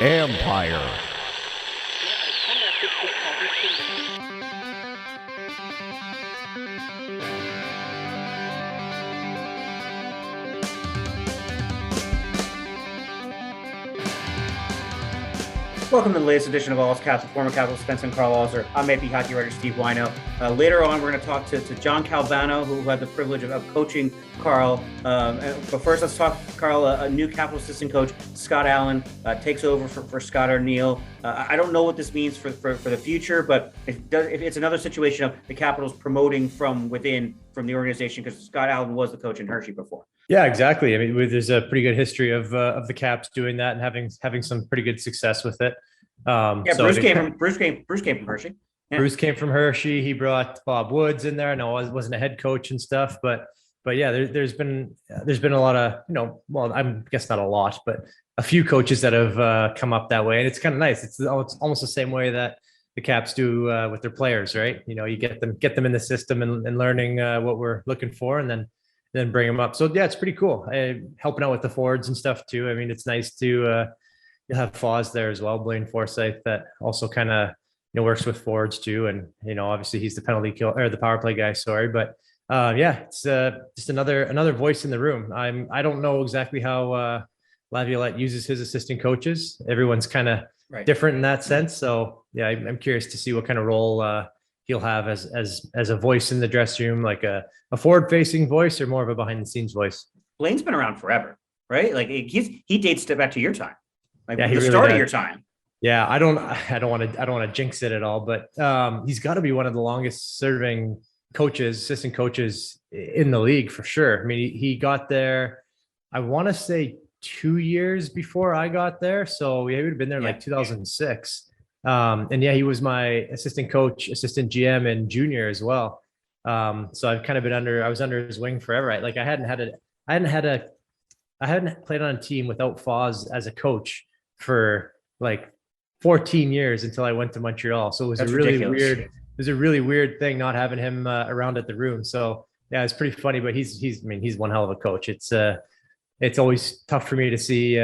Empire. Welcome to the latest edition of All's Caps with former Capitals Spencer and Karl Alzner. I'm AP hockey writer Steve Wino. Later on, we're going to talk to Joe Calvano, who had the privilege of coaching Karl. But first, let's talk, Karl. A new Capital assistant coach, Scott Allen, takes over for Scott Arniel. I don't know what this means for the future, but if it's another situation of the Capitals promoting from within, from the organization, because Scott Allen was the coach in Hershey before. Yeah, exactly. I mean, there's a pretty good history of the Caps doing that and having some pretty good success with it. Bruce came from Hershey. Yeah. Bruce came from Hershey. He brought Bob Woods in there. I know I wasn't a head coach and stuff, but yeah, there's been a lot of, well, I guess not a lot, but a few coaches that have come up that way, and it's kind of nice. It's almost the same way that the Caps do with their players, right? You get them in the system and learning what we're looking for, and then bring them up. So yeah, it's pretty cool. Helping out with the forwards and stuff too. I mean, it's nice to have Foz there as well, Blaine Forsyth, that also kind of works with forwards too. And obviously he's the penalty kill or the power play guy. Sorry, but yeah, it's just another voice in the room. I don't know exactly how Laviolette uses his assistant coaches. Everyone's kind of different in that sense. So yeah, I'm curious to see what kind of role he'll have as a voice in the dressing room, like a forward-facing voice or more of a behind-the-scenes voice. Blaine's been around forever, right? Like he dates back to your time, like yeah, the really start of your time. Yeah, I don't want to jinx it at all, but he's got to be one of the longest-serving assistant coaches in the league for sure. I mean, he got there, I want to say 2 years before I got there, so he would have been there like 2006. And yeah, he was my assistant coach, assistant GM and junior as well. So I've kind of I was under his wing forever. I hadn't played on a team without Foz as a coach for like 14 years until I went to Montreal. So it was a really weird thing not having him around at the room. So yeah, it's pretty funny, but he's one hell of a coach. It's always tough for me to see,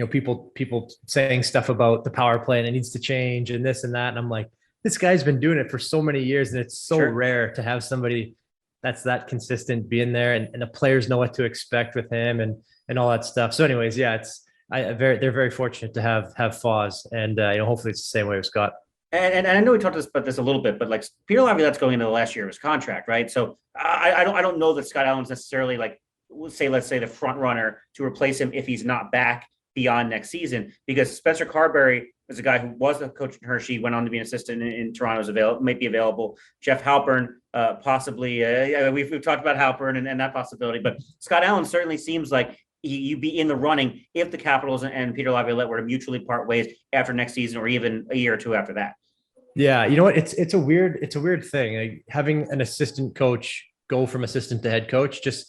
people saying stuff about the power play and it needs to change and this and that. And I'm like, this guy's been doing it for so many years, and it's so rare to have somebody that's that consistent being there, and the players know what to expect with him and all that stuff. So anyways, yeah, they're very fortunate to have Foz, and hopefully it's the same way with Scott. And I know we talked about this a little bit, but like Peter Laviolette's going into the last year of his contract, right? So I don't know that Scott Allen's necessarily let's say the front runner to replace him if he's not back beyond next season, because Spencer Carberry is a guy who was the coach in Hershey, went on to be an assistant in Toronto, might be available. Jeff Halpern, possibly. We've talked about Halpern and that possibility, but Scott Allen certainly seems like you'd be in the running if the Capitals and Peter Laviolette were to mutually part ways after next season, or even a year or two after that. Yeah, you know what? It's a weird thing. Like, having an assistant coach go from assistant to head coach, just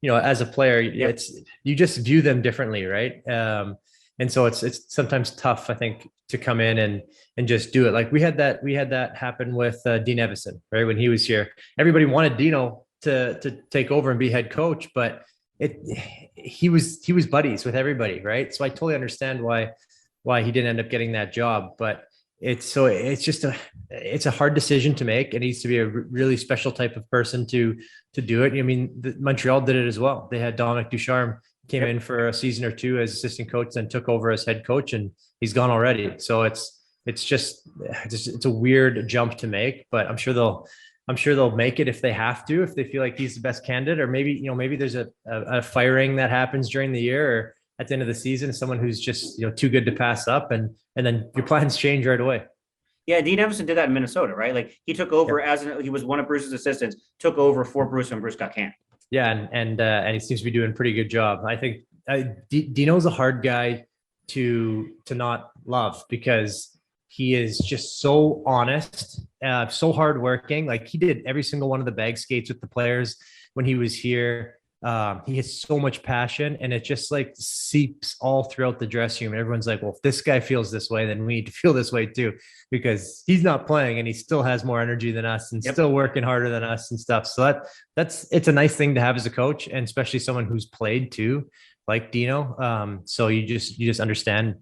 as a player, you just view them differently, right? And so it's sometimes tough, I think, to come in and just do it. Like we had that happen with Dean Evison, right? When he was here, everybody wanted Dino to take over and be head coach, but he was buddies with everybody, right? So I totally understand why he didn't end up getting that job, but it's a hard decision to make. It needs to be a really special type of person to do it. I mean, Montreal did it as well. They had Dominic Ducharme came in for a season or two as assistant coach, then took over as head coach, and he's gone already. So it's a weird jump to make, but I'm sure they'll make it if they have to, if they feel like he's the best candidate, or maybe there's a firing that happens during the year or at the end of the season, someone who's just too good to pass up, and then your plans change right away. Yeah, Dean Evison did that in Minnesota, right? Like he took over he was one of Bruce's assistants, took over for Bruce when Bruce got canned. Yeah, and he seems to be doing a pretty good job. I think Dino's a hard guy to not love, because he is just so honest, so hardworking. Like he did every single one of the bag skates with the players when he was here. He has so much passion, and it just like seeps all throughout the dressing room. And everyone's like, well, if this guy feels this way, then we need to feel this way too, because he's not playing and he still has more energy than us and still working harder than us and stuff. So it's a nice thing to have as a coach, and especially someone who's played too, like Dino. So you just understand,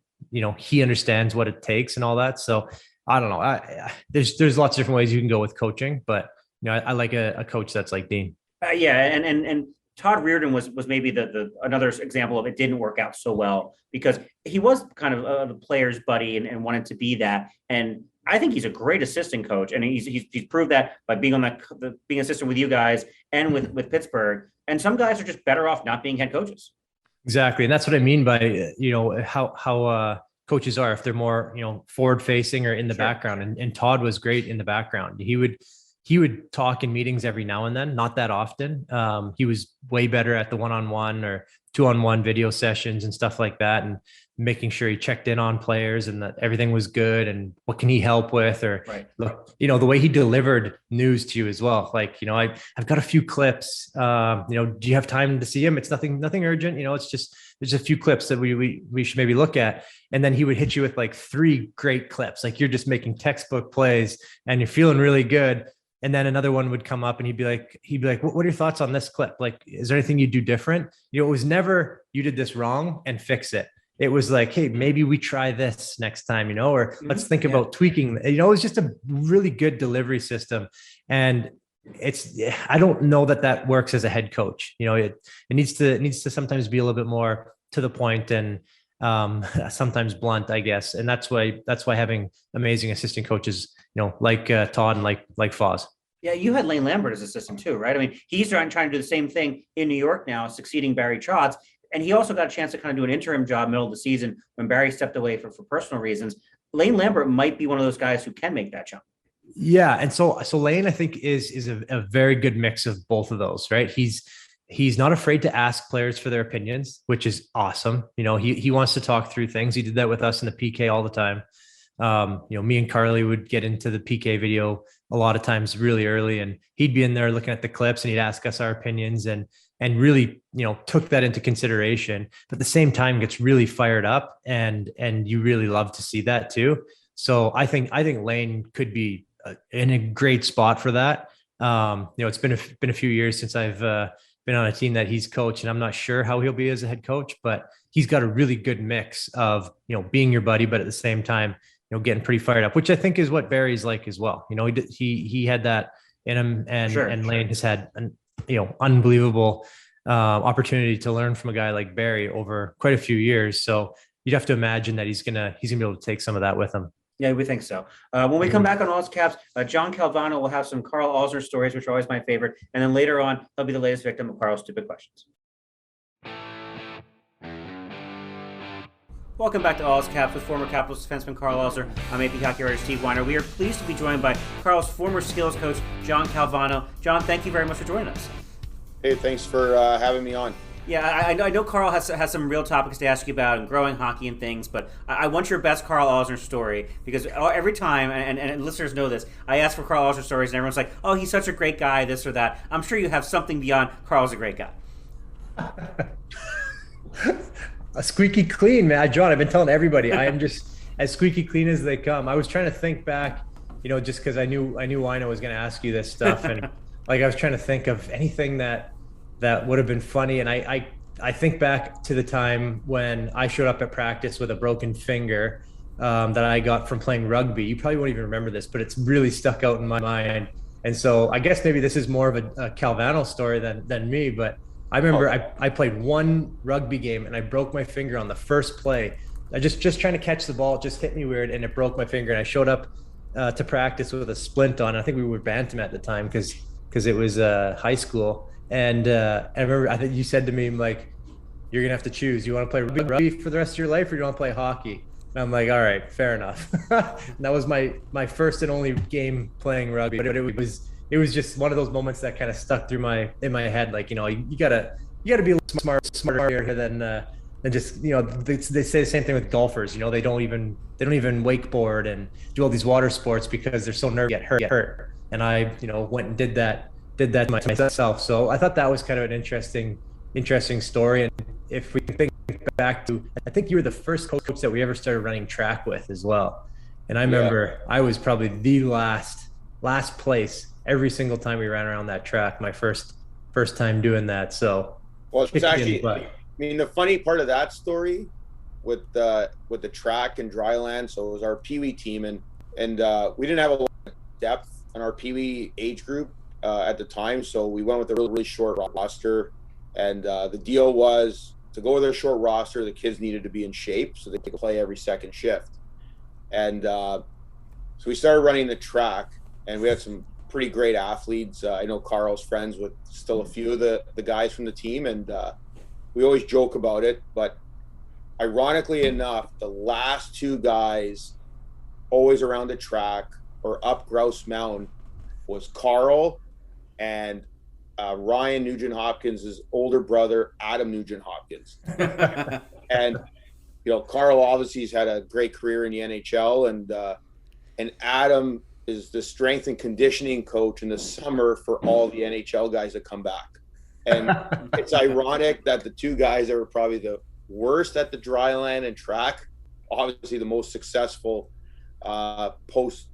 he understands what it takes and all that. So I don't know. There's lots of different ways you can go with coaching, but I like a coach that's like Dean. Yeah, and Todd Reardon was maybe the another example of it didn't work out so well because he was kind of the player's buddy and wanted to be that. And I think he's a great assistant coach, and he's proved that by being on being assistant with you guys and with Pittsburgh. And some guys are just better off not being head coaches. Exactly, and that's what I mean by how coaches are if they're more forward facing or in the background. And Todd was great in the background. He would talk in meetings every now and then, not that often. He was way better at the one-on-one or two-on-one video sessions and stuff like that, and making sure he checked in on players and that everything was good and what can he help with, or look, the way he delivered news to you as well. Like, I've got a few clips. Do you have time to see him? It's nothing urgent. It's just there's a few clips that we should maybe look at. And then he would hit you with like 3 great clips, like you're just making textbook plays and you're feeling really good. And then another one would come up and he'd be like, what are your thoughts on this clip? Like, is there anything you do different? It was never, you did this wrong and fix it. It was like, hey, maybe we try this next time, or let's think about tweaking. It was just a really good delivery system. And I don't know that works as a head coach. It needs to sometimes be a little bit more to the point and sometimes blunt, I guess. And that's why having amazing assistant coaches, like Todd and like Foz. Yeah, you had Lane Lambert as assistant too, right? I mean, he's trying to do the same thing in New York now, succeeding Barry Trotz. And he also got a chance to kind of do an interim job middle of the season when Barry stepped away for personal reasons. Lane Lambert might be one of those guys who can make that jump. Yeah. And so Lane, I think, is a very good mix of both of those, right? He's not afraid to ask players for their opinions, which is awesome. He wants to talk through things. He did that with us in the PK all the time. Me and Carly would get into the PK video a lot of times really early, and he'd be in there looking at the clips and he'd ask us our opinions and really, took that into consideration, but at the same time gets really fired up and you really love to see that too. So I think Lane could be in a great spot for that. It's been a few years since I've been on a team that he's coached, and I'm not sure how he'll be as a head coach, but he's got a really good mix of, being your buddy, but at the same time, getting pretty fired up, which I think is what Barry's like as well. He had that in him, and Lane has had an, unbelievable opportunity to learn from a guy like Barry over quite a few years. So you'd have to imagine that he's gonna be able to take some of that with him. Yeah, we think so. When we come back on Oz Caps, John Calvano will have some Karl Alzner stories, which are always my favorite. And then later on, he'll be the latest victim of Karl's stupid questions. Welcome back to Oz Caps with former Capitals defenseman Karl Alzner. I'm AP hockey writer Steve Weiner. We are pleased to be joined by Karl's former skills coach, John Calvano. John, thank you very much for joining us. Hey, thanks for having me on. Yeah, I know Karl has some real topics to ask you about and growing hockey and things, but I want your best Karl Alzner story, because every time, and listeners know this, I ask for Karl Alzner stories and everyone's like, oh, he's such a great guy, this or that. I'm sure you have something beyond Karl's a great guy. A squeaky clean, man. John, I've been telling everybody, I am just as squeaky clean as they come. I was trying to think back, just because I knew Wino was going to ask you this stuff, and like I was trying to think of anything that would have been funny. And I think back to the time when I showed up at practice with a broken finger that I got from playing rugby. You probably won't even remember this, but it's really stuck out in my mind. And so I guess maybe this is more of a Calvano story than me, but I remember I played one rugby game and I broke my finger on the first play. I just trying to catch the ball, it just hit me weird and it broke my finger. And I showed up to practice with a splint on. I think we were bantam at the time because it was high school. And I remember, I think you said to me, like, you're going to have to choose. You want to play rugby for the rest of your life, or you want to play hockey? And I'm like, all right, fair enough. That was my first and only game playing rugby, but it was just one of those moments that kind of stuck in my head. Like, you gotta be a little smarter here than just, they say the same thing with golfers. They don't even wakeboard and do all these water sports because they're so nervous to get hurt. And I, went and did that myself. So I thought that was kind of an interesting story. And if we think back to, I think you were the first coach that we ever started running track with as well. And I remember I was probably the last place every single time we ran around that track, my first time doing that. So well, it's actually mean, the funny part of that story with the track and dry land. So it was our Pee Wee team, and we didn't have a lot of depth in our Pee Wee age group at the time. So we went with a really, really short roster, and the deal was to go with a short roster. The kids needed to be in shape so they could play every second shift, and so we started running the track, and we had some pretty great athletes. I know Karl's friends with still a few of the guys from the team, and we always joke about it, but ironically enough, the last two guys always around the track or up Grouse Mountain was Karl and Ryan Nugent-Hopkins' older brother, Adam Nugent-Hopkins. And, Karl obviously has had a great career in the NHL, and Adam is the strength and conditioning coach in the summer for all the NHL guys that come back. And it's ironic that the two guys that were probably the worst at the dry land and track, obviously the most successful post,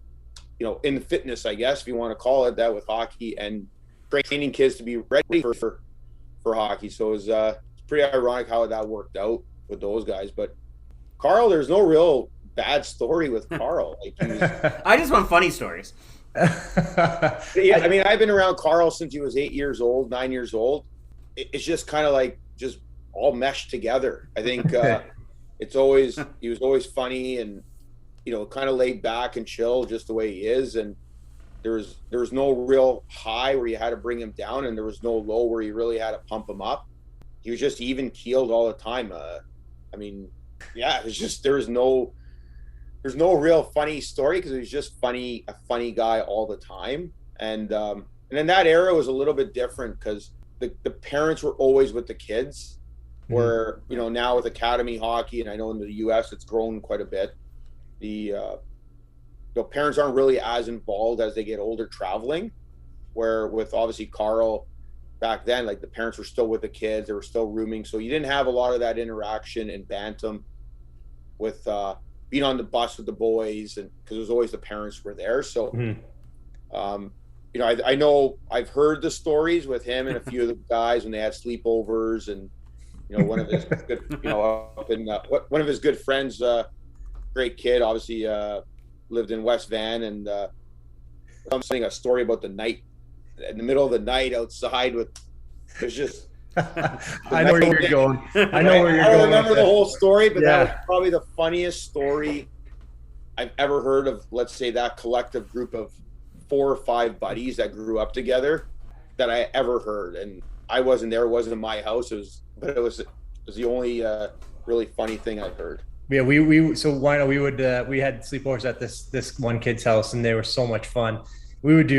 in fitness, I guess, if you want to call it that, with hockey and training kids to be ready for hockey. So it was pretty ironic how that worked out with those guys. But Karl, there's no real bad story with Karl. I just want funny stories. Yeah, I mean, I've been around Karl since he was 9 years old. It's just kind of like just all meshed together. I think he was always funny and kind of laid back and chill, just the way he is. And there was no real high where you had to bring him down, and there was no low where you really had to pump him up. He was just even keeled all the time. I mean, yeah, there's no real funny story because he was just a funny guy all the time. And in that era, it was a little bit different because the parents were always with the kids. Where now with academy hockey, and I know in the U.S. it's grown quite a bit, the parents aren't really as involved as they get older traveling. Where with obviously Karl back then, like the parents were still with the kids, they were still rooming, so you didn't have a lot of that interaction in Bantam with being on the bus with the boys, and because it was always the parents were there. So I know I've heard the stories with him and a few of the guys when they had sleepovers, and one of his good, up in one of his good friends, great kid, obviously lived in West Van, and I'm saying a story about the night in the middle of the night outside with there's just I know where you're going. I don't remember the whole story, but that was probably the funniest story I've ever heard of. Let's say that collective group of 4 or 5 buddies that grew up together that I ever heard. And I wasn't there; it wasn't in my house. It was the only really funny thing I've heard. Yeah, we had sleepovers at this one kid's house, and they were so much fun. We would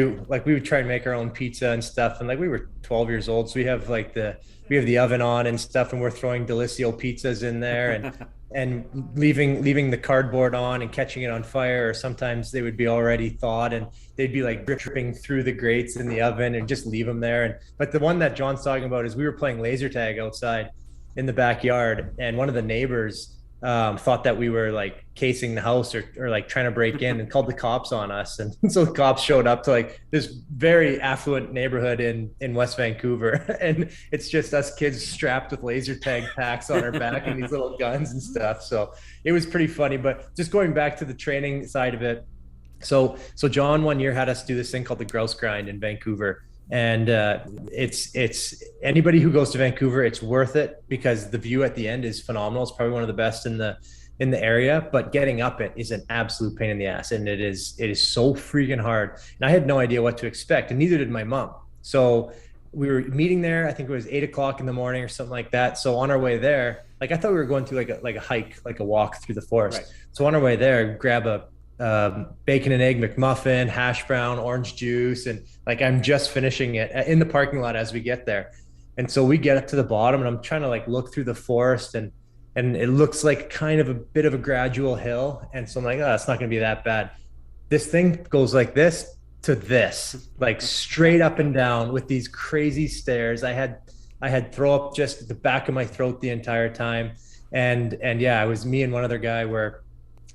try and make our own pizza and stuff, and we were 12 years old, so we have the oven on and stuff, and we're throwing Delissio pizzas in there and leaving the cardboard on and catching it on fire, or sometimes they would be already thawed and they'd be dripping through the grates in the oven, and just leave them there. But the one that John's talking about is we were playing laser tag outside in the backyard, and one of the neighbors thought that we were casing the house or trying to break in, and called the cops on us. And so the cops showed up to this very affluent neighborhood in West Vancouver, and it's just us kids strapped with laser tag packs on our back and these little guns and stuff. So it was pretty funny. But just going back to the training side of it, so John one year had us do this thing called the grouse grind in Vancouver. And it's anybody who goes to Vancouver, it's worth it because the view at the end is phenomenal. It's probably one of the best in the area, but getting up it is an absolute pain in the ass, and it is so freaking hard. And I had no idea what to expect, and neither did my mom. So we were meeting there. I think it was 8:00 in the morning or something like that. So on our way there, I thought we were going through like a hike, like a walk through the forest. Right. So on our way there, grab a bacon and egg McMuffin, hash brown, orange juice, and I'm just finishing it in the parking lot as we get there. And so we get up to the bottom, and I'm trying to look through the forest, and it looks like kind of a bit of a gradual hill. And so I'm like, oh, it's not going to be that bad. This thing goes like this to this, straight up and down with these crazy stairs. I had throw up just at the back of my throat the entire time. And yeah, it was me and one other guy were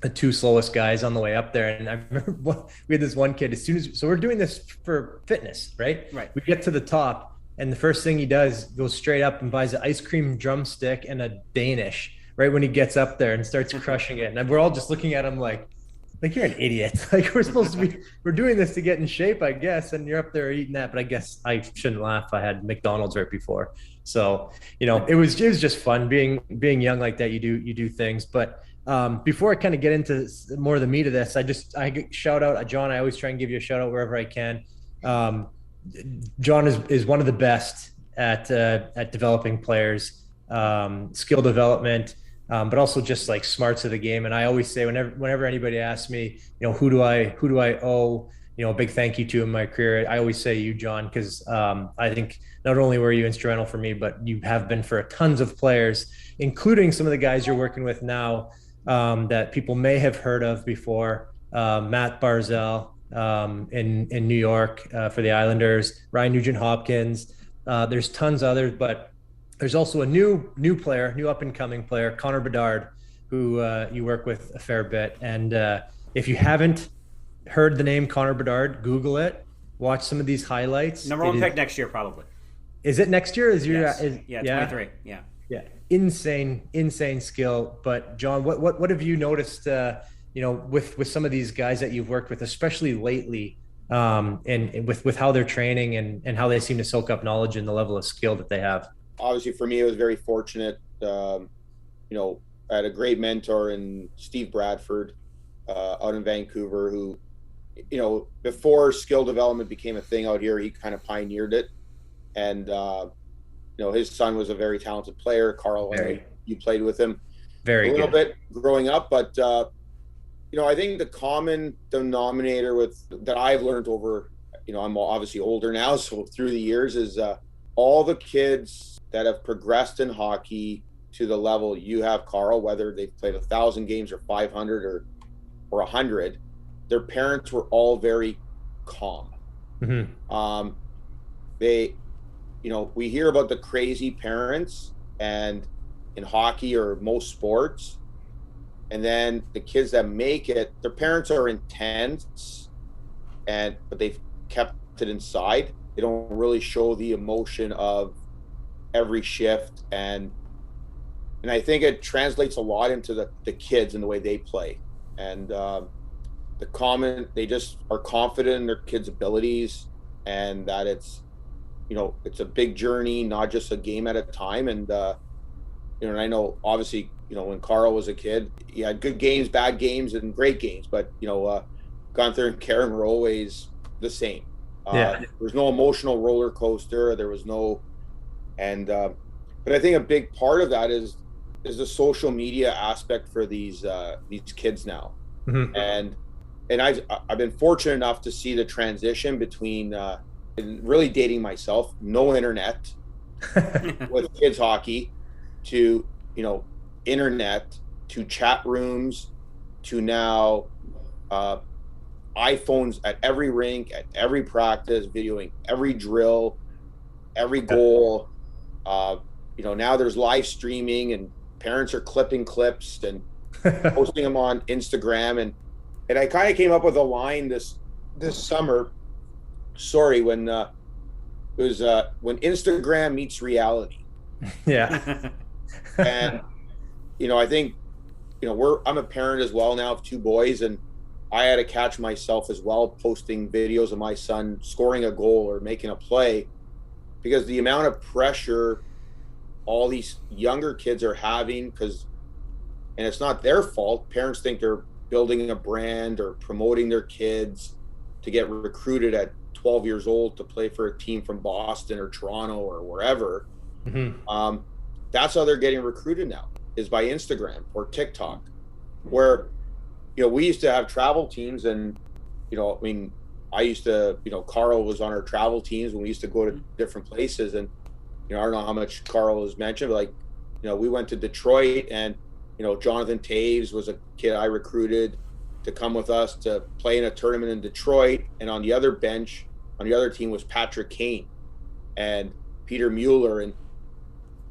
the 2 slowest guys on the way up there. And I remember we had this one kid, so we're doing this for fitness, right? We get to the top, And the first thing he does goes straight up and buys an ice cream drumstick and a Danish right when he gets up there and starts crushing it. And we're all just looking at him like you're an idiot. Like we're doing this to get in shape, I guess. And you're up there eating that. But I guess I shouldn't laugh. I had McDonald's right before. So, it was just fun being young like that. You do things. But before I kind of get into more of the meat of this, I shout out John. I always try and give you a shout out wherever I can. John is one of the best at developing players, skill development, but also just like smarts of the game. And I always say whenever anybody asks me, who do I owe, a big thank you to in my career, I always say you, John, because I think not only were you instrumental for me, but you have been for tons of players, including some of the guys you're working with now that people may have heard of before. Matt Barzell, in New York for the Islanders, Ryan Nugent-Hopkins. There's tons others, but there's also a new player, new up and coming player, Connor Bedard, who you work with a fair bit. And if you haven't heard the name Connor Bedard, Google it, watch some of these highlights. Number one pick next year, probably. Is it next year? Yes. 23. Yeah. Insane skill. But John, what have you noticed? With some of these guys that you've worked with, especially lately, and with how they're training and how they seem to soak up knowledge and the level of skill that they have. Obviously, for me, I was very fortunate. I had a great mentor in Steve Bradford out in Vancouver, who, before skill development became a thing out here, he kind of pioneered it. And, his son was a very talented player, Karl. You played with him a little bit growing up, but I think the common denominator that I've learned over, I'm obviously older now, so through the years, is all the kids that have progressed in hockey to the level you have, Karl, whether they've played 1,000 games or 500 or 100, their parents were all very calm. Mm-hmm. We hear about the crazy parents and in hockey or most sports, and then the kids that make it, their parents are intense, but they've kept it inside. They don't really show the emotion of every shift, and I think it translates a lot into the kids and the way they play. And they just are confident in their kids' abilities, and that it's a big journey, not just a game at a time. And and I know obviously, when Karl was a kid, he had good games, bad games, and great games. But, Gunther and Karen were always the same. There was no emotional roller coaster. There was no, but I think a big part of that is the social media aspect for these kids now. Mm-hmm. And I've been fortunate enough to see the transition between, and really dating myself, no internet with kids hockey, to internet, to chat rooms, to now iPhones at every rink, at every practice, videoing every drill, every goal. Now there's live streaming, and parents are clipping clips and posting them on Instagram. And I kind of came up with a line this summer. Sorry, when it was when Instagram meets reality. Yeah. And I think I'm a parent as well now of 2 boys, and I had to catch myself as well posting videos of my son scoring a goal or making a play, because the amount of pressure all these younger kids are having, and it's not their fault. Parents think they're building a brand or promoting their kids to get recruited at 12 years old to play for a team from Boston or Toronto or wherever. Mm-hmm. That's how they're getting recruited now, is by Instagram or TikTok, where, we used to have travel teams, and, I used to, Karl was on our travel teams when we used to go to different places. And, I don't know how much Karl has mentioned, but we went to Detroit, and, Jonathan Taves was a kid I recruited to come with us to play in a tournament in Detroit. And on the other bench, on the other team, was Patrick Kane and Peter Mueller. And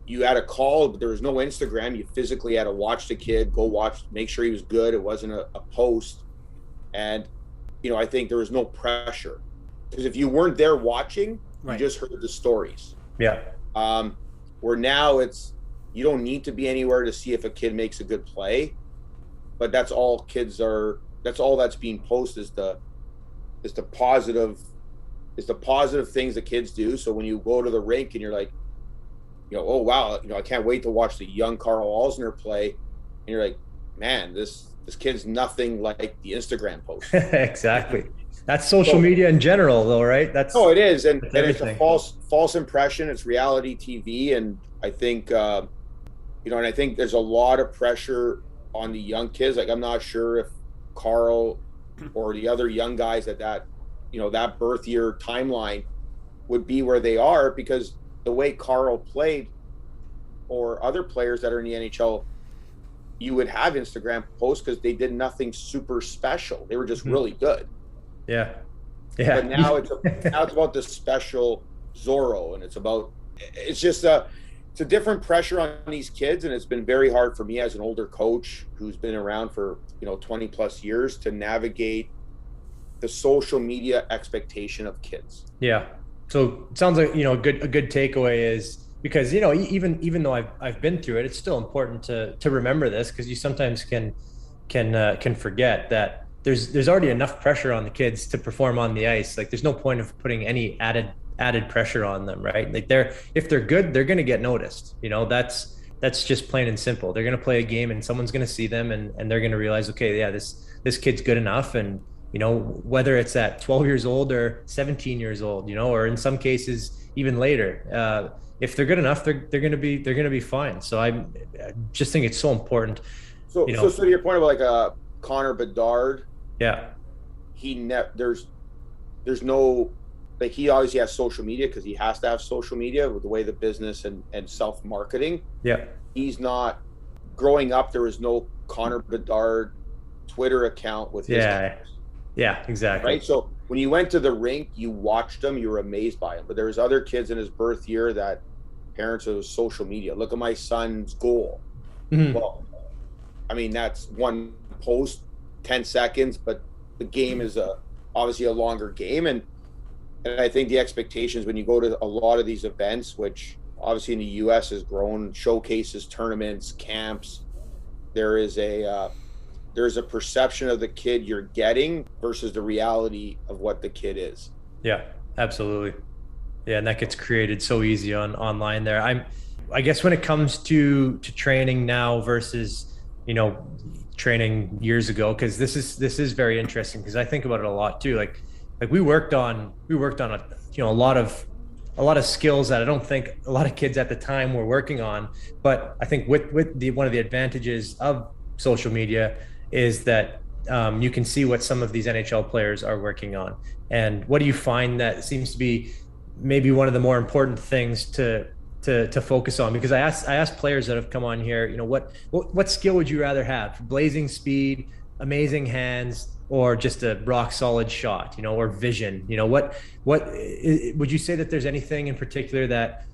you had a call, but there was no Instagram. You physically had to watch the kid, go watch, make sure he was good. It wasn't a post. And, I think there was no pressure, because if you weren't there watching, You just heard the stories. Yeah. Where now you don't need to be anywhere to see if a kid makes a good play, but that's all that's being posted is the positive things that kids do. So when you go to the rink and you're like, oh wow, I can't wait to watch the young Karl Alzner play, and you're like, man, this kid's nothing like the Instagram post. Exactly. That's social media in general, though, right? It is, and it's a false impression. It's reality TV, and I think and I think there's a lot of pressure on the young kids. Like, I'm not sure if Karl or the other young guys at that birth year timeline would be where they are, because the way Karl played, or other players that are in the NHL, you would have Instagram posts because they did nothing super special. They were just really good. Yeah. But now it's about the special Zorro, and it's just a different pressure on these kids, and it's been very hard for me as an older coach who's been around for 20 plus years to navigate the social media expectation of kids. Yeah. So it sounds like a good takeaway is, because even though I've been through it, it's still important to remember this, because you sometimes can forget that there's already enough pressure on the kids to perform on the ice. Like, there's no point of putting any added pressure on them, right? Like, if they're good, they're going to get noticed. That's just plain and simple. They're going to play a game and someone's going to see them, and they're going to realize, okay, yeah, this kid's good enough. And whether it's at 12 years old or 17 years old, or in some cases even later, if they're good enough, they're going to be fine. So I just think it's so important. So to your point about like Connor Bedard, yeah, there's no, like, he obviously has social media because he has to have social media with the way the business and self-marketing. Yeah. He's not, growing up, there was no Connor Bedard Twitter account with his numbers. Yeah, exactly. Right. So when you went to the rink, you watched him, you were amazed by him. But there was other kids in his birth year that parents, it was social media. Look at my son's goal. Mm-hmm. Well, I mean, that's one post, 10 seconds, but the game is obviously a longer game. And I think the expectations when you go to a lot of these events, which obviously in the US has grown, showcases, tournaments, camps, there's a perception of the kid you're getting versus the reality of what the kid is. Yeah, absolutely. Yeah, and that gets created so easy online there. I guess when it comes to training now versus training years ago, because this is very interesting, because I think about it a lot too. Like we worked on a lot of skills that I don't think a lot of kids at the time were working on. But I think with one of the advantages of social media is that you can see what some of these NHL players are working on. And what do you find that seems to be maybe one of the more important things to focus on? Because I asked players that have come on here, what skill would you rather have? Blazing speed, amazing hands, or just a rock solid shot, or vision? What would you say that there's anything in particular that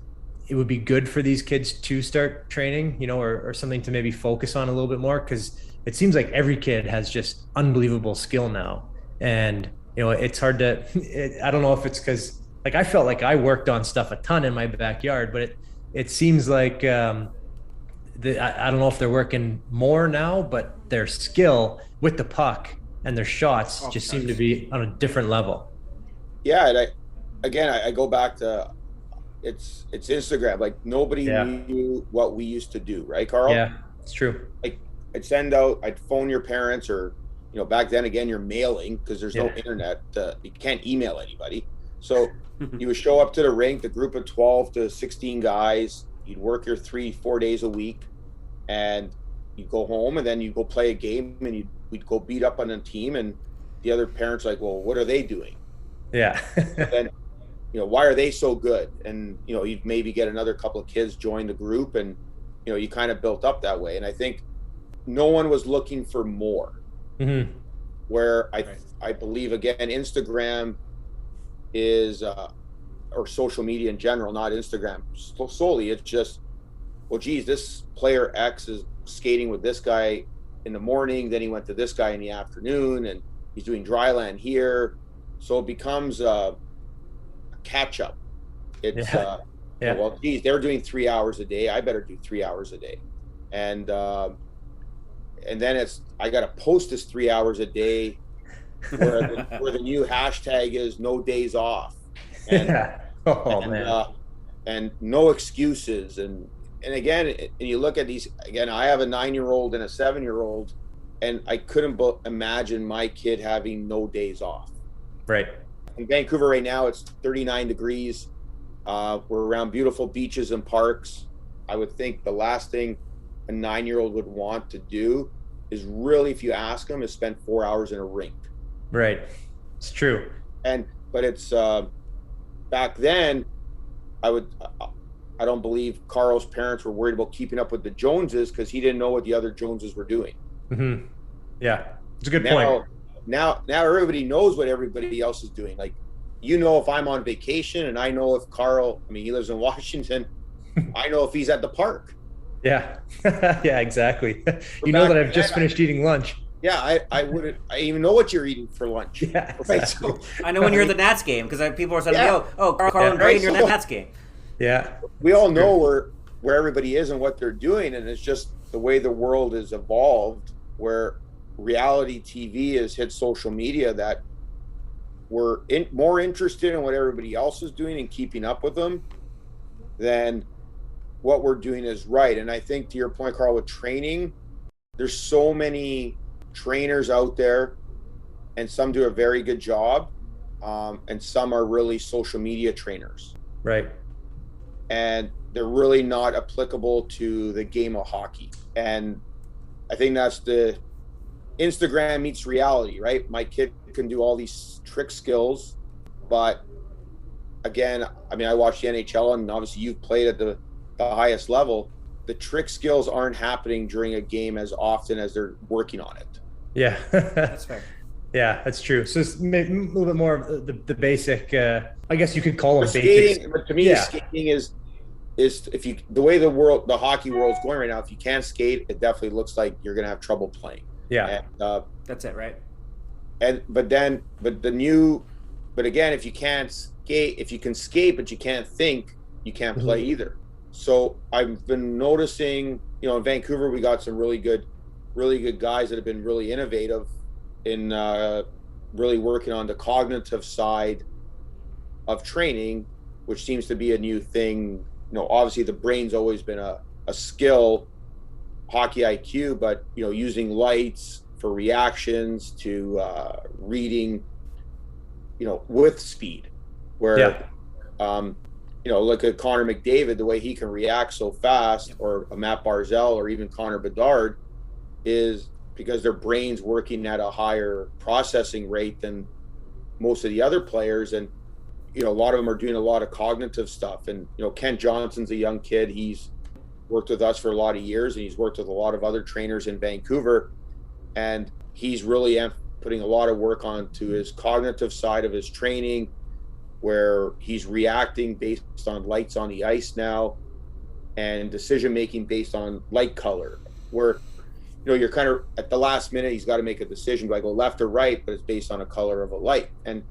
it would be good for these kids to start training, or something to maybe focus on a little bit more? Because it seems like every kid has just unbelievable skill now. And, it's hard to, I don't know if it's because, like, I felt like I worked on stuff a ton in my backyard, but it seems like, I don't know if they're working more now, but their skill with the puck and their shots just seem to be on a different level. Yeah. And I go back to, it's Instagram. Like, nobody knew what we used to do, right, Karl? Yeah, it's true. Like, I'd phone your parents, or, back then, again, you're mailing because there's no internet. You can't email anybody. So you would show up to the rink, the group of 12 to 16 guys. You'd work your 3-4 days a week, and you'd go home, and then you'd go play a game, and we'd go beat up on a team, and the other parents like, well, what are they doing? Yeah. And then, why are they so good? And, you'd maybe get another couple of kids join the group, and, you kind of built up that way. And I think no one was looking for more. Mm-hmm. Where I believe, again, Instagram is, or social media in general, not Instagram solely, it's just, well, geez, this player X is skating with this guy in the morning, then he went to this guy in the afternoon, and he's doing dry land here. So it becomes a catch up. It's Yeah. well, geez, they're doing 3 hours a day. I better do 3 hours a day, and then I got to post this 3 hours a day, where the new hashtag is no days off, and Yeah. Oh man. And no excuses, and again, and you look at these again. I have a 9-year-old and a 7-year-old, and I couldn't imagine my kid having no days off. Right. In Vancouver right now, it's 39 degrees. We're around beautiful beaches and parks. I would think the last thing a 9-year-old would want to do is really, if you ask them, is spend 4 hours in a rink. Right. It's true. But it's back then, I don't believe Carl's parents were worried about keeping up with the Joneses because he didn't know what the other Joneses were doing. Mm-hmm. Yeah, it's a good point. Now everybody knows what everybody else is doing. Like, if I'm on vacation, and I know if Karl, he lives in Washington, I know if he's at the park. Yeah. Yeah, exactly. You know that I've just finished eating lunch. Yeah, I even know what you're eating for lunch. Yeah, right. exactly. I know when you're at the Nats game because people are saying, Karl and Brady, you're at the Nats game. Yeah. We all know where everybody is and what they're doing, and it's just the way the world has evolved, where reality TV has hit social media, that we're more interested in what everybody else is doing and keeping up with them than what we're doing is right. And I think, to your point, Karl, with training, there's so many trainers out there, and some do a very good job, and some are really social media trainers. Right. And they're really not applicable to the game of hockey. And I think that's the Instagram meets reality, right? My kid can do all these trick skills, but again, I watch the NHL, and obviously you've played at the highest level. The trick skills aren't happening during a game as often as they're working on it. Yeah. That's fair. Yeah, that's true. So it's maybe a little bit more of the basic, I guess you could call them skating, but to me, skating is if you, the way the hockey world is going right now, if you can't skate, it definitely looks like you're going to have trouble playing. Yeah. And, that's it, right? But again, if you can't skate, if you can skate, but you can't think, you can't play either. So I've been noticing, in Vancouver, we got some really good guys that have been really innovative in really working on the cognitive side of training, which seems to be a new thing. Obviously the brain's always been a skill, hockey IQ, but using lights for reactions to reading, with speed, where look at Connor McDavid, the way he can react so fast, or a Matt Barzal, or even Connor Bedard, is because their brain's working at a higher processing rate than most of the other players. And a lot of them are doing a lot of cognitive stuff. And Kent Johnson's a young kid. He's worked with us for a lot of years, and he's worked with a lot of other trainers in Vancouver, and he's really putting a lot of work onto his cognitive side of his training, where he's reacting based on lights on the ice now, and decision making based on light color, where you're kind of at the last minute, he's got to make a decision, do I go left or right, but it's based on a color of a light. And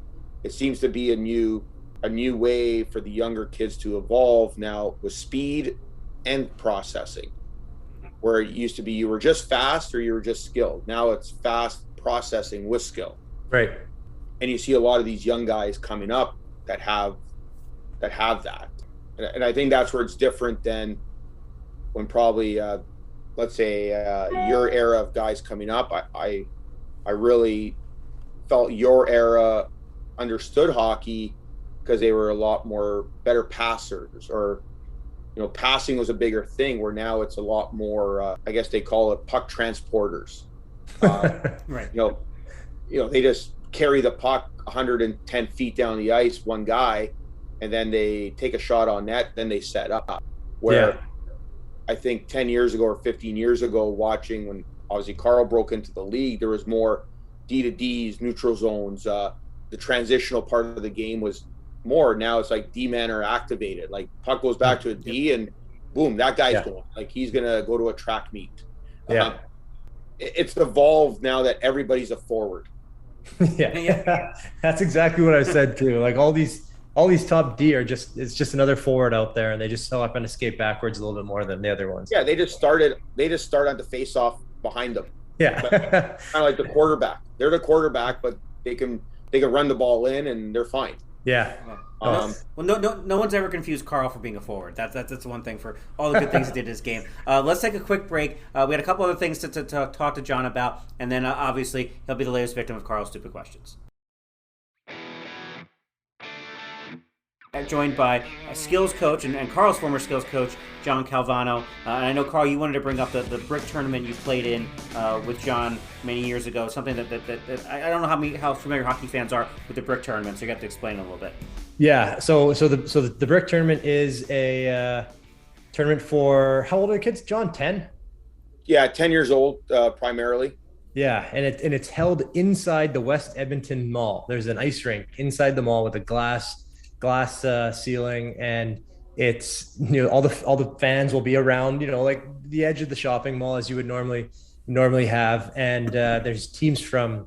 it seems to be a new way for the younger kids to evolve now, with speed and processing, where it used to be you were just fast or you were just skilled. Now it's fast processing with skill. Right. And you see a lot of these young guys coming up that have that. And I think that's where it's different than when probably, let's say, your era of guys coming up. I really felt your era understood hockey because they were a lot more better passers, or passing was a bigger thing, where now it's a lot more, I guess they call it puck transporters. Right. They just carry the puck 110 feet down the ice, one guy, and then they take a shot on net, then they set up. Where I think 10 years ago or 15 years ago, watching when obviously Karl broke into the league, there was more D to Ds, neutral zones. The transitional part of the game was more. Now it's like D-men are activated. Like, puck goes back to a D, and boom, that guy's going. Like, he's going to go to a track meet. Yeah. It's evolved now that everybody's a forward. Yeah. That's exactly what I said too. Like, all these all these top D are it's just another forward out there, and they just so happen to skate backwards a little bit more than the other ones. Yeah, they just start on the face off behind them. Yeah. Kind of like the quarterback. They're the quarterback, but they can run the ball in and they're fine. Yeah. Well, no one's ever confused Karl for being a forward. That's one thing for all the good things he did in his game. Let's take a quick break. We had a couple other things to talk to John about, and then obviously he'll be the latest victim of Karl's stupid questions. Joined by a skills coach and Karl's former skills coach, Joe Calvano. And I know, Karl, you wanted to bring up the brick tournament you played in with John many years ago, something that I don't know how familiar hockey fans are with the brick tournament, so you got to explain it a little bit. Yeah, so the brick tournament is a tournament for, how old are the kids, John? 10? Yeah, 10 years old primarily. Yeah, and it's held inside the West Edmonton Mall. There's an ice rink inside the mall with a glass ceiling, and it's, you know, all the fans will be around, you know, like the edge of the shopping mall as you would normally have, and there's teams from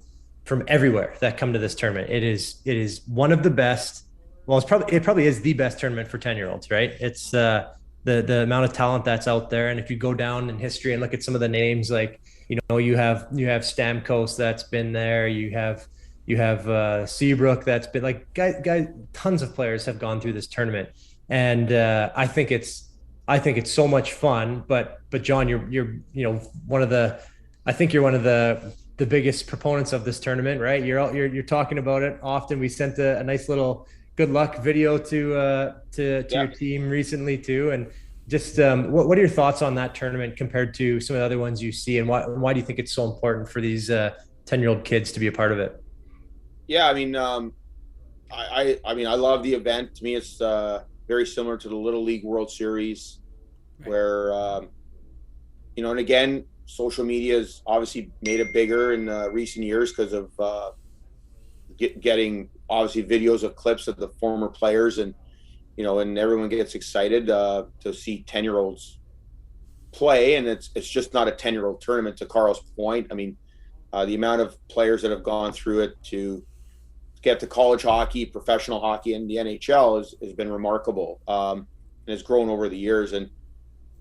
everywhere that come to this tournament. It is one of the best. Well, it probably is the best tournament for 10-year-olds, right? It's the amount of talent that's out there, and if you go down in history and look at some of the names, like, you know, you have Stamkos that's been there, you have Seabrook that's been, like, guys, tons of players have gone through this tournament, and I think it's so much fun. But John, you're you know, I think you're one of the biggest proponents of this tournament, right? You're talking about it often. We sent a nice little good luck video to your team recently too, and just what are your thoughts on that tournament compared to some of the other ones you see, and why do you think it's so important for these 10-year-old kids to be a part of it? Yeah, I mean, I mean, I love the event. To me, it's very similar to the Little League World Series, right, where you know, and again, social media has obviously made it bigger in recent years because of getting obviously videos of clips of the former players, and you know, and everyone gets excited to see 10-year-olds play, and it's just not a 10-year-old tournament. To Karl's point, I mean, the amount of players that have gone through it to get to college hockey, professional hockey, and the NHL has been remarkable, and has grown over the years. And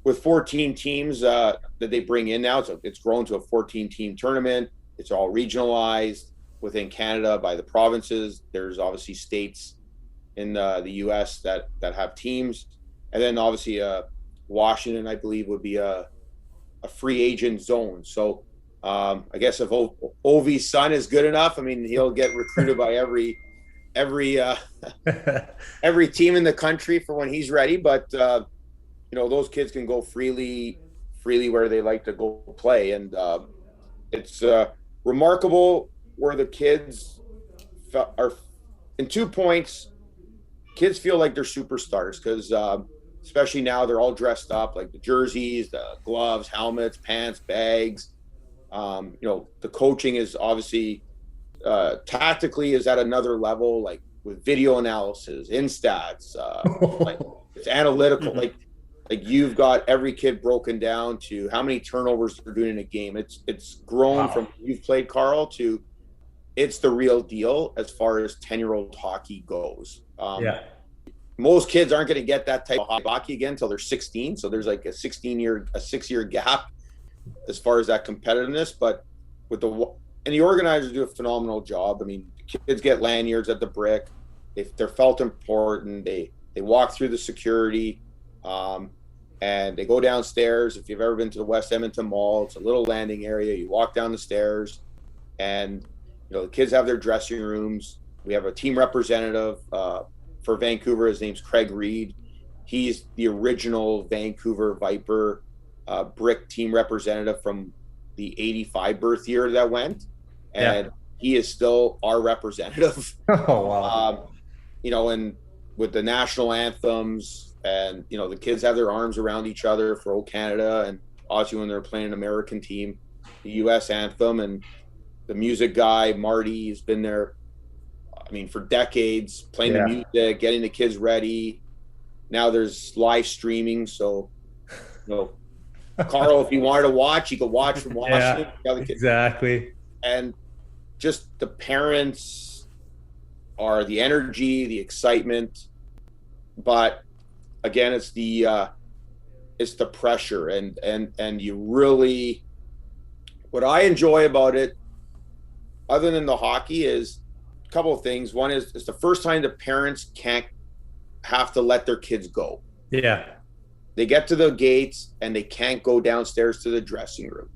with 14 teams that they bring in now, it's grown to a 14-team tournament. It's all regionalized within Canada by the provinces. There's obviously states in the U.S. that have teams, and then obviously Washington, I believe, would be a free agent zone. So I guess if Ovi's son is good enough, I mean, he'll get recruited by every team in the country for when he's ready. But you know, those kids can go freely where they like to go play, and it's remarkable where the kids are. In 2 points, kids feel like they're superstars because especially now they're all dressed up, like the jerseys, the gloves, helmets, pants, bags. You know, the coaching is obviously tactically is at another level, like with video analysis, instats, like it's analytical. Mm-hmm. Like you've got every kid broken down to how many turnovers they're doing in a game. It's grown from you've played, Karl, to it's the real deal as far as 10-year-old hockey goes. Most kids aren't going to get that type of hockey again until they're 16. So there's like a 6-year gap as far as that competitiveness. But the organizers do a phenomenal job. I mean, kids get lanyards at the brick. If they're felt important, they walk through the security, and they go downstairs. If you've ever been to the West Edmonton Mall, it's a little landing area. You walk down the stairs, and you know, the kids have their dressing rooms. We have a team representative for Vancouver. His name's Craig Reed. He's the original Vancouver Viper brick team representative from the 85 birth year that went. And he is still our representative. Oh, wow. You know, and with the national anthems, and, you know, the kids have their arms around each other for O Canada, and obviously when they're playing an American team, the U.S. anthem, and the music guy, Marty, has been there, I mean, for decades, playing the music, getting the kids ready. Now there's live streaming, so, you know, Karl, if he wanted to watch, he could watch from Washington. Exactly. And just the parents, are the energy, the excitement, but again, it's the pressure, and you really, what I enjoy about it, other than the hockey, is a couple of things. One is it's the first time the parents can't have to let their kids go. Yeah. They get to the gates and they can't go downstairs to the dressing room.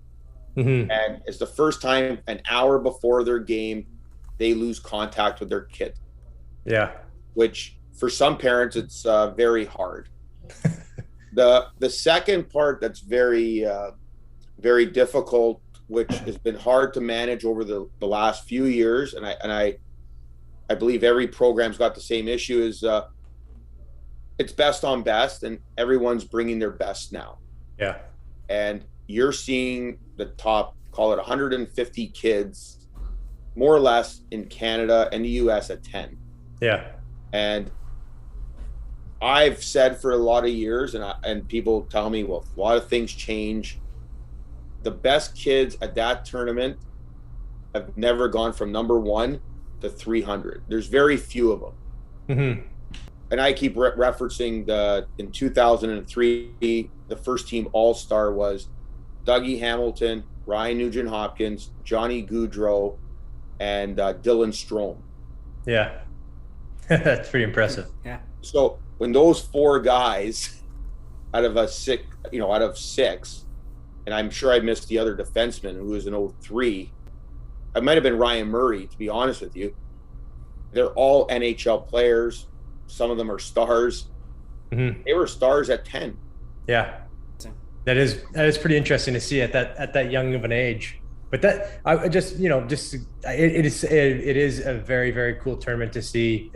Mm-hmm. And it's the first time an hour before their game, they lose contact with their kid. Yeah. Which for some parents, it's very hard. The second part that's very, very difficult, which has been hard to manage over the last few years, and I believe every program's got the same issue, is it's best on best, and everyone's bringing their best now. Yeah. And you're seeing the top, call it 150 kids, more or less, in Canada and the US at 10. Yeah. And I've said for a lot of years, and people tell me, well, a lot of things change. The best kids at that tournament have never gone from number 1 to 300. There's very few of them. Mm-hmm. And I keep referencing in 2003, the first team all-star was Dougie Hamilton, Ryan Nugent-Hopkins, Johnny Gaudreau, and Dylan Strome. Yeah. That's pretty impressive. Yeah. So when those 4 guys out of 6, and I'm sure I missed the other defenseman who was in 03, I might have been Ryan Murray, to be honest with you. They're all NHL players. Some of them are stars. Mm-hmm. They were stars at 10. Yeah. That is pretty interesting to see at that young of an age. But that it is a very, very cool tournament to see.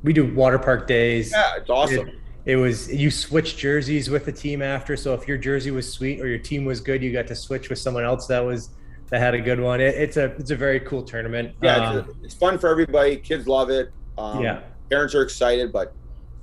We do water park days. Yeah, it's awesome. It was, you switch jerseys with the team after. So if your jersey was sweet or your team was good, you got to switch with someone else that had a good one. It's a very cool tournament. Yeah, it's fun for everybody. Kids love it. Yeah. Parents are excited, but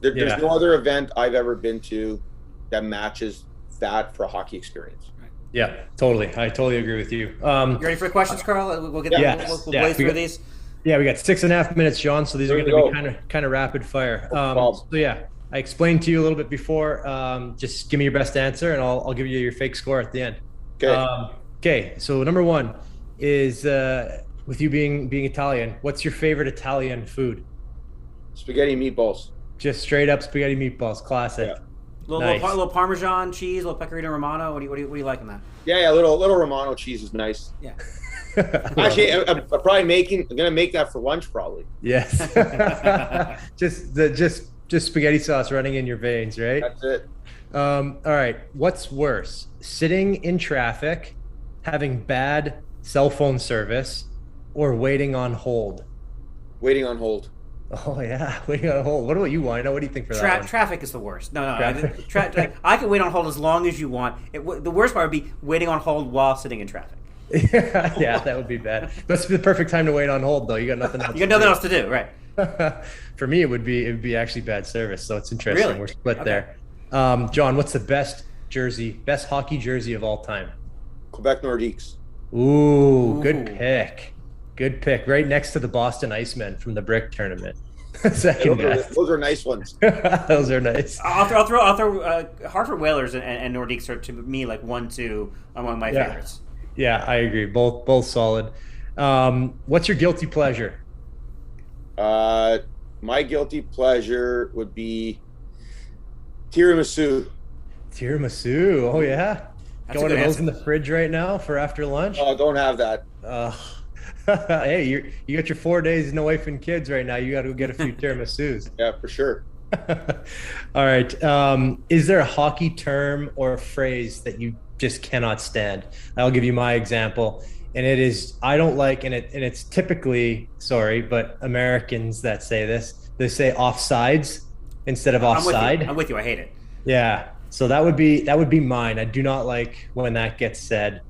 there's no other event I've ever been to that matches that for a hockey experience. Yeah, totally. I totally agree with you. You ready for the questions, Karl? We'll get we'll blaze through these. Yeah, we got 6.5 minutes, John. So these are going to be kind of rapid fire. So yeah, I explained to you a little bit before. Just give me your best answer, and I'll give you your fake score at the end. Okay. Okay. So number 1 is with you being Italian. What's your favorite Italian food? Spaghetti meatballs. Just straight up spaghetti meatballs, classic. Yeah. Little Parmesan cheese, little Pecorino Romano. What do you like in that? Yeah, little Romano cheese is nice. Yeah. Actually, I'm gonna make that for lunch probably. Yes. just spaghetti sauce running in your veins, right? That's it. All right. What's worse, sitting in traffic, having bad cell phone service, or waiting on hold? Waiting on hold. Oh yeah, waiting on hold. What about you, Wino? What do you think for that one? Traffic is the worst. No. I can wait on hold as long as you want. The worst part would be waiting on hold while sitting in traffic. Yeah, that would be bad. That's the perfect time to wait on hold, though. You got nothing else. You got nothing else to do, right? For me, it would be actually bad service. So it's interesting. Really? We're split there. John, what's the best hockey jersey of all time? Quebec Nordiques. Ooh, good pick. Good pick. Right next to the Boston Icemen from the Brick tournament. Second best. Those are nice ones. Those are nice. I'll throw Hartford Whalers and Nordiques are to me like 1-2 among my favorites. Yeah, I agree. Both solid. What's your guilty pleasure? My guilty pleasure would be tiramisu. Tiramisu. Oh yeah. That's Got one of those answer. in the fridge right now for after lunch? Oh, don't have that. Hey, you got your 4 days no wife and kids right now. You got to go get a few tiramisus. Yeah, for sure. All right. Is there a hockey term or a phrase that you just cannot stand? I'll give you my example, and it is, I don't like, and it's typically, sorry, but Americans that say this, they say offsides instead of offside. I'm with you. I hate it. Yeah. So that would be mine. I do not like when that gets said.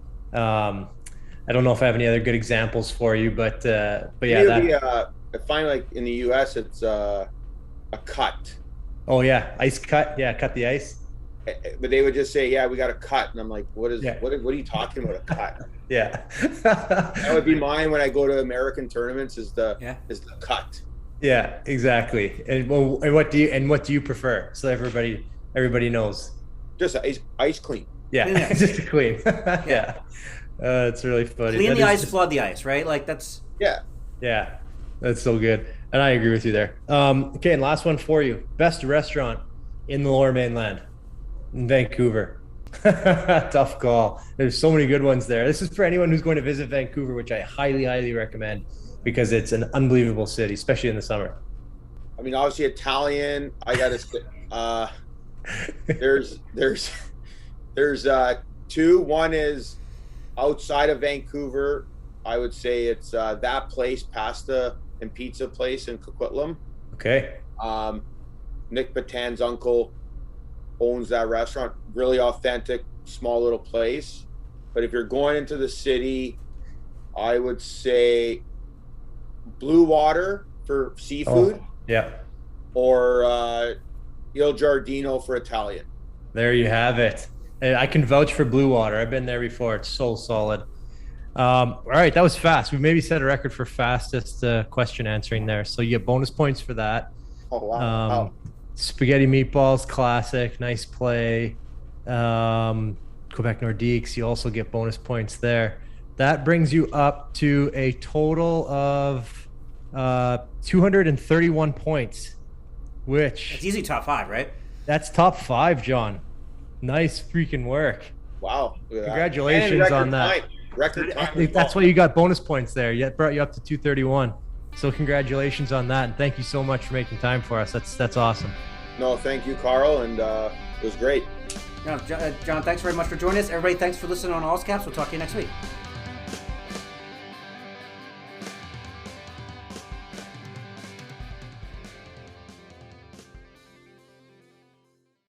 I don't know if I have any other good examples for you, but yeah. I find like in the US, it's a cut. Oh yeah, ice cut. Yeah, cut the ice. But they would just say, "Yeah, we got a cut," and I'm like, "What are you talking about? A cut?" Yeah. That would be mine when I go to American tournaments. Is the cut. Yeah, exactly. And what do you prefer? So everybody knows. Just ice clean. Yeah, just clean. Yeah, it's really funny. Clean the ice, flood the ice, right? Like that's yeah, that's so good. And I agree with you there. Okay, and last one for you. Best restaurant in the Lower Mainland in Vancouver. Tough call. There's so many good ones there. This is for anyone who's going to visit Vancouver, which I highly, highly recommend because it's an unbelievable city, especially in the summer. I mean, obviously Italian. I gotta say, there's two. One is outside of Vancouver. I would say it's that place, pasta and pizza place in Coquitlam. Okay. Nick Batan's uncle owns that restaurant. Really authentic, small little place. But if you're going into the city, I would say Blue Water for seafood. Oh, yeah. Or Il Giardino for Italian. There you have it. I can vouch for Blue Water. I've been there before. It's so solid. All right, that was fast. We maybe set a record for fastest question answering there. So you get bonus points for that. Oh, wow. Spaghetti meatballs, classic, nice play. Quebec Nordiques, you also get bonus points there. That brings you up to a total of 231 points, which... It's easy top 5, right? That's top 5, John. Nice freaking work. Wow. Congratulations on that. Record time. That's why you got bonus points there. It brought you up to 231. So congratulations on that. And thank you so much for making time for us. That's awesome. No, thank you, Carl. And it was great. John, thanks very much for joining us. Everybody, thanks for listening on All Caps. We'll talk to you next week.